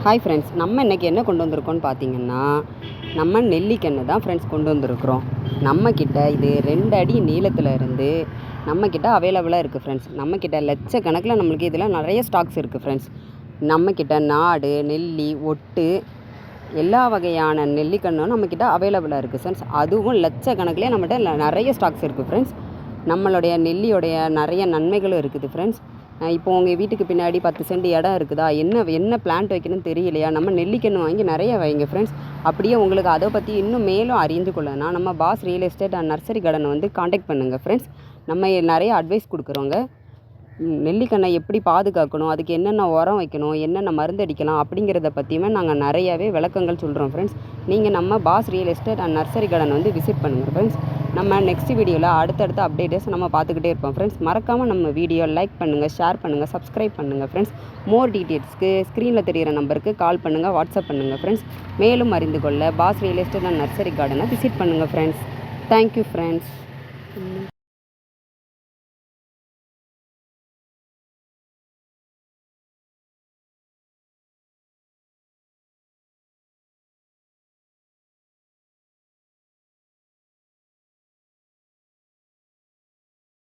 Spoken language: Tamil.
ஹாய் ஃப்ரெண்ட்ஸ், நம்ம இன்றைக்கி என்ன கொண்டு வந்திருக்கோம்னு பார்த்தீங்கன்னா, நம்ம நெல்லிக்கன்று தான் ஃப்ரெண்ட்ஸ் கொண்டு வந்திருக்கிறோம். நம்மக்கிட்ட இது 2 அடி நீளத்தில் இருந்து நம்மக்கிட்ட அவைலபிளாக இருக்குது ஃப்ரெண்ட்ஸ். நம்மக்கிட்ட லட்சக்கணக்கில் நம்மளுக்கு இதில் நிறைய ஸ்டாக்ஸ் இருக்குது ஃப்ரெண்ட்ஸ். நம்மக்கிட்ட நாடு, நெல்லி, ஒட்டு எல்லா வகையான நெல்லிக்கன்றும் நம்மக்கிட்ட அவைலபிளாக இருக்குது ஃப்ரெண்ட்ஸ். அதுவும் லட்சக்கணக்கிலே நம்மகிட்ட நிறைய ஸ்டாக்ஸ் இருக்குது ஃப்ரெண்ட்ஸ். நம்மளுடைய நெல்லியோடைய நிறைய நன்மைகளும் இருக்குது ஃப்ரெண்ட்ஸ். இப்போ உங்கள் வீட்டுக்கு பின்னாடி 10 சென்ட் இடம் இருக்குதா, என்ன பிளான்ட் வைக்கணும்னு தெரியலையா, நம்ம நெல்லிக்கன்று வாங்கி நிறைய வைங்க ஃப்ரெண்ட்ஸ். அப்படியே உங்களுக்கு அதை பற்றி இன்னும் மேலும் அறிந்து கொள்ளனா நம்ம pass real estate and Nursery கார்டனை வந்து காண்டாக்ட் பண்ணுங்கள் ஃப்ரெண்ட்ஸ். நம்ம நிறைய அட்வைஸ் கொடுக்குறோங்க. நெல்லிக்கண்ணை எப்படி பாதுகாக்கணும், அதுக்கு என்னென்ன உரம் வைக்கணும், என்னென்ன மருந்து அடிக்கலாம் அப்படிங்கிறத பற்றியுமே நாங்கள் நிறையாவே விளக்கங்கள் சொல்கிறோம் ஃப்ரெண்ட்ஸ். நீங்கள் நம்ம pass real estate and nursery garden வந்து விசிட் பண்ணுங்கள் ஃப்ரெண்ட்ஸ். நம்ம நெக்ஸ்ட் வீடியோவில் அடுத்தடுத்த அப்டேட்ஸ் நம்ம பார்த்துக்கிட்டே இருப்போம் ஃப்ரெண்ட்ஸ். மறக்காமல் நம்ம வீடியோ லைக் பண்ணுங்கள், ஷேர் பண்ணுங்கள், சப்ஸ்கிரைப் பண்ணுங்கள் ஃப்ரெண்ட்ஸ். மோர் டீட்டெயில்ஸ்க்கு ஸ்க்ரீனில் தெரிகிற நம்பருக்கு கால் பண்ணுங்கள், வாட்ஸ்அப் பண்ணுங்கள் ஃப்ரெண்ட்ஸ். மேலும் அறிந்து கொள்ள Boss real estate and Nursery கார்டனை விசிட் பண்ணுங்கள் ஃப்ரெண்ட்ஸ். Thank you friends.